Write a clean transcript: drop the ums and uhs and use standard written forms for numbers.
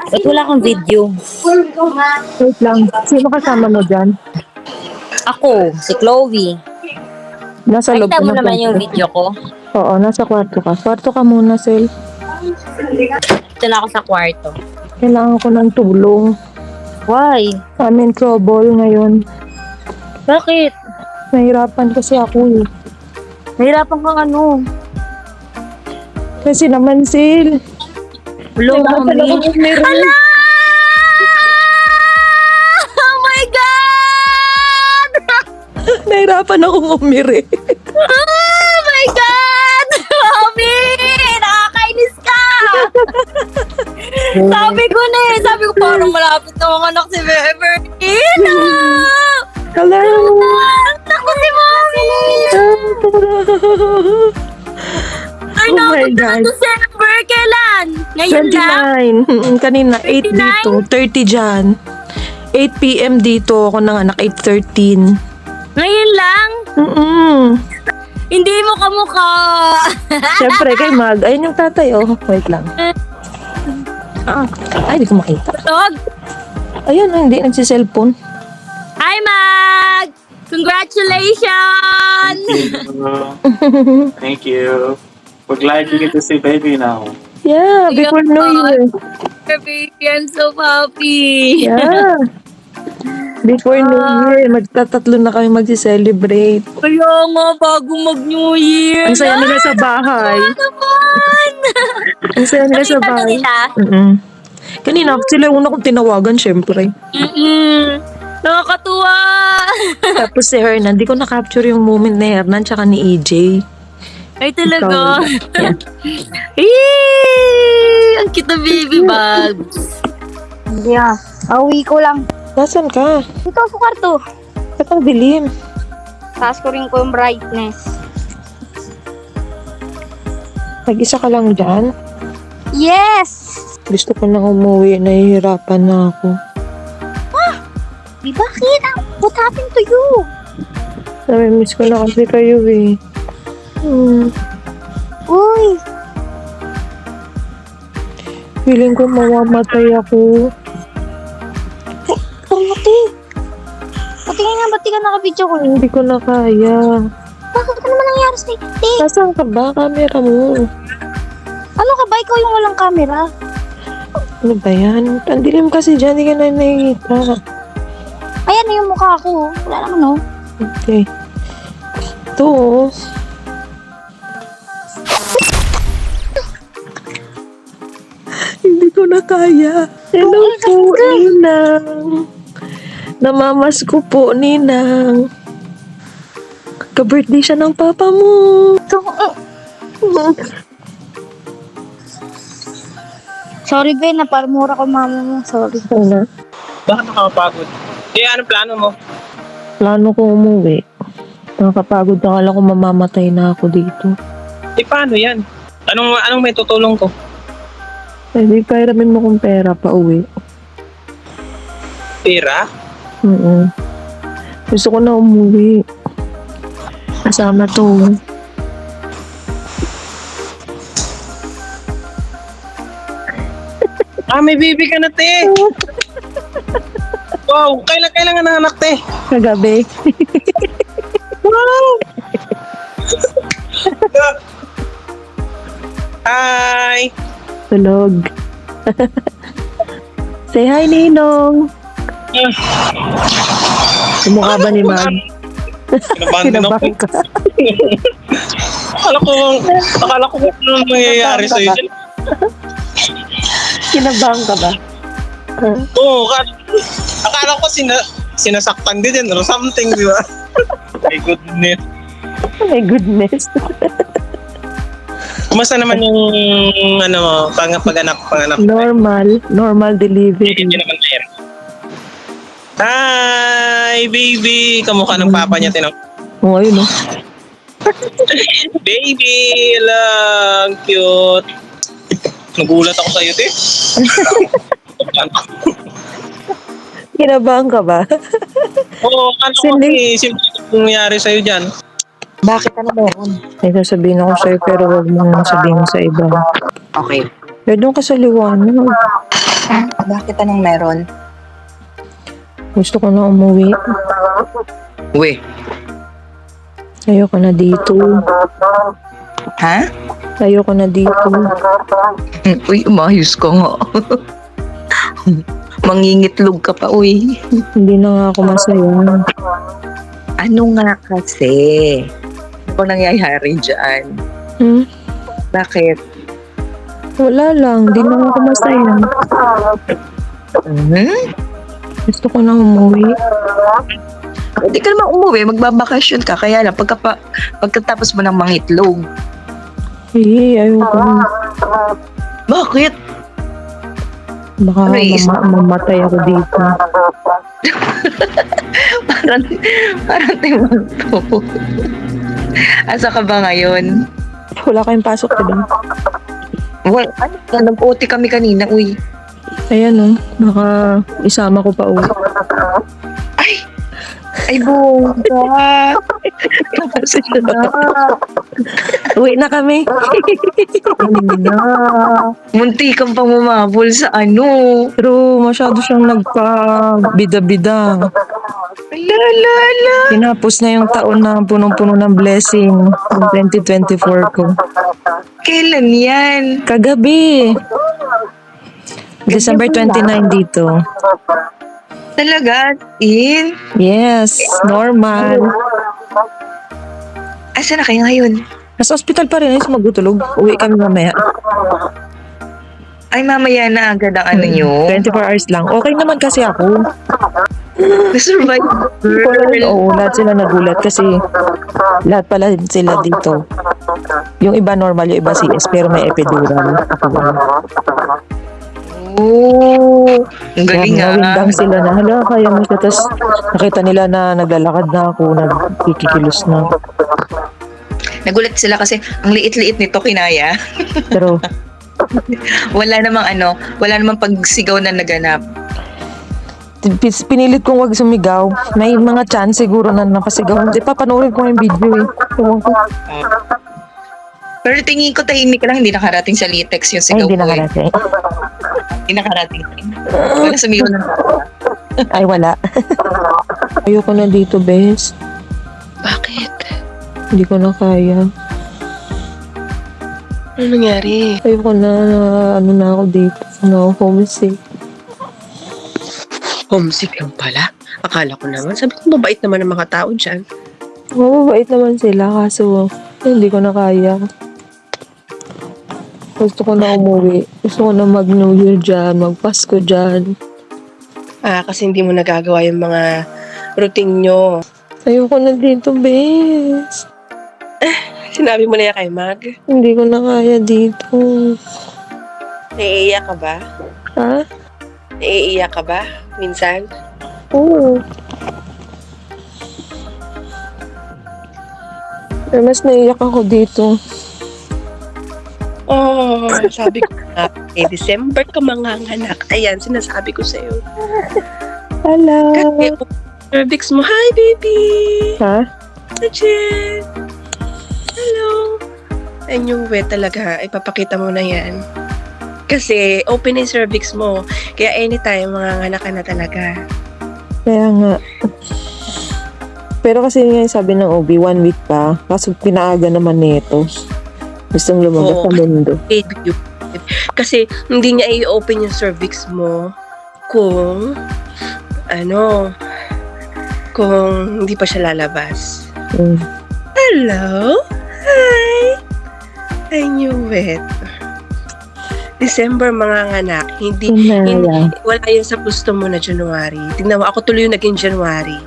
Ba't wala kang video? Wait lang. Sino kasama mo dyan? Ako, si Chloe. Nasa loob Nakita ka mo ng naman yung kwarto. video ko. Oo, nasa kwarto ka. Kwarto ka muna, Sel. Ito na ako sa kwarto. Kailangan ko ng tulong. Why? I'm in trouble ngayon. Bakit? Nahirapan kasi ako eh. Nahirapan kang ano? Kasi naman, Sil. Hello, Nahirapan mami. ako meron. Oh my God! Nahirapan akong umiri. Oh my God! Mami! Nakakainis ka! Sabi ko na eh. Sabi ko parang malapit na mga anak si Beverly. Hello! Naku si Mami! Ay, Oh my naku na God. December. Kailan? Ngayon lang? 29. Kanina, 8 29? dito. 30 dyan. 8 p.m. dito. Ako nanganak, 8:13. Ngayon lang? Hindi mo kamukha. Siyempre, kay Mag. Ayun yung tatay, oh. Wait lang. Ay, hindi ko makita. Dog. Ayun, hindi. Nagsiselfone. Hi, Mag! Congratulations! Thank you. We're glad you get to see baby now. Yeah, before New Year. Baby, I'm so happy. Yeah. Before New Year, magtatatlo na kami magsi-celebrate. Kaya nga, bago mag-New Year. Ang saya nila sa bahay. naman! Ang saya nila sa Nakita na bahay. nila? Kanina, sila una kong tinawagan, syempre. Nakakatuwa. Tapos si Hernan, di ko na-capture yung moment ni Hernan tsaka ni EJ. Ay, talaga. Yeah. Ang cute na baby bags. Yeah. Awi ko lang. Nasaan ka? Dito sa kwarto. Ba't ang dilim? Taas ko rin ko yung brightness. Mag-isa ka lang dyan? Yes! Gusto ko na umuwi, nahihirapan na ako. Di bakit? What happened to you? Namimiss ko na kasi kayo eh. Uy! Feeling ko mamamatay ako. Pumuti! Patingin nga, ba't di ka naka-video ko? Hindi ko na kaya. Bakit ka naman nangyari sa te? Nasaan ka ba? Camera mo. Ano ka ba? Ikaw yung walang camera. Ano ba yan? Ang dilim kasi dyan, hindi ka na nakikita. Ayan na yung mukha ko. Wala naman oh. Okay. Ito oh. Hindi ko na kaya. Hello po, Ninang. Namamas ko po, Ninang. Ka-birthday siya ng papa mo. Sorry, Ben. Naparmura ko mama mo. Sorry. Ano? Bakit nakakapagod? Anong plano mo? Plano ko umuwi. Nakakapagod na, kala ko mamamatay na ako dito. Paano yan? Anong may tutulong ko? Eh, di kahiramin mo kung pera pa uwi. Pera? Gusto ko na umuwi. Kasama to. May baby ka na, te! Wow! Kailangan ng anak, te! Kagabi. Wow! Hi! Tulog. Say hi, Ninong. Kumukha ba ni Mag? Kinabahan ka. Akala ko ano nangyayari sa'yo. Kinabahan ka ba? Oo, akala ko sinasaktan din yan or something, di ba? My goodness. Oh my goodness. Kumusta naman yung pag-anak? Normal delivery. Hindi naman na yan. Hi, baby! Kamukha ng papa niya, tinang. Oo, ayun oh. Baby! Lang! Cute! Nagulat ako sa'yo, te. Kinabahan ka ba? Oo, ano ko simple nangyari sa'yo dyan. Bakit ano meron? May sasabihin ako sa'yo pero wag mo nang sabihin sa iba. Okay. Pero doon ka sa liwanag. Bakit anong meron? Gusto ko na umuwi. Uy. Ayoko na dito. Ha? Ayoko na dito. Uy, umayos ka nga. Mangingitlog ka pa, uy. Hindi na nga ako masaya. Ano nga kasi? Ano nangyayari dyan? Hmm? Bakit? Wala lang. Hindi na nga ako masaya. Gusto ko na umuwi. Hindi ka naman umuwi, magbabakasyon ka. Kaya lang, pagkatapos mo ng mangitlog. Ayoko na. Bakit? Baka Race. mamatay ako dito. parang timang to. Asa ka ba ngayon? Wala kayong pasok, diba? Well, nag-OT kami kanina, uy. Ayan baka isama ko pa uwi. Ay, bongga. Uwi na kami. Munti kang pang mumabol sa ano. Pero masyado siyang nagpa-bida-bida. Ala. Tinapos na yung taon na punong-puno ng blessing ng 2024 ko. Kailan yan? Kagabi. December 29 dito. Talaga? Yes, normal. Asa na kayo ngayon? Nasa ospital pa rin, ayos magutulog. Uwi kami mamaya. Ay, mamaya na agad ang ano nyo. 24 hours lang. Okay naman kasi ako. Na-survive, girl. Oo, lahat sila nagulat kasi lahat pala sila dito. Yung iba normal, yung iba CS, pero may epidural. Ako wala. Oo. Ang galing Kaya nga. nawindang sila na, hala, kaya mo siya. Tapos nakita nila na naglalakad na ako, nagkikikilos na. Nagulat sila kasi ang liit-liit nito kinaya. Pero Wala namang pagsigaw na naganap. pinilit kong wag sumigaw. May mga chance siguro na napasigaw. Hindi pa, panoorin ko yung video eh. Ewan ko. Pero tingin ko tahimik lang, hindi nakarating sa latex yung Ay, sigaw hindi ko. nakarating. Hindi nakarating. Wala sumigaw na. Ay, wala. Ayoko na dito, Bes. Bakit? Hindi ko na kaya. Ano nangyari? Ayoko na ako dito. Homesick. Homesick lang pala. Akala ko naman. Sabi ko, mabait naman ang mga tao dyan. Mababait naman sila, kaso hindi ko na kaya. Gusto ko na umuwi. Gusto ko na mag-New Year dyan, mag-Pasko dyan. Kasi hindi mo nagagawa yung mga routine nyo. Ayoko na dito, Bes. Sinabi mo na yan kay Mag. Hindi ko na kaya dito. Naiiyak ka ba? Ha? Naiiyak ka ba? Minsan? Oo. Pero mas naiyak ako dito. Oh, sabi ko na, December ka manganganak. Ayan, sinasabi ko sa'yo. Hala. Kasi, cervix mo, hi baby! Ha? Legit! Hello! I knew it talaga. Ipapakita mo na yan. Kasi, open yung cervix mo. Kaya anytime, manganganak ka na talaga. Kaya nga. Pero kasi nga sabi ng OB, 1 week pa. Kaso pinaaga naman nito. Gustong lumabas Oo. sa mundo. Baby. Kasi, hindi niya i-open yung cervix mo kung kung hindi pa siya lalabas. Mm. Hello? Hi! I knew it. December manganganak. Hindi, Inaya. wala yun sa gusto mo na January. Tingnan mo, ako tuloy yung naging January.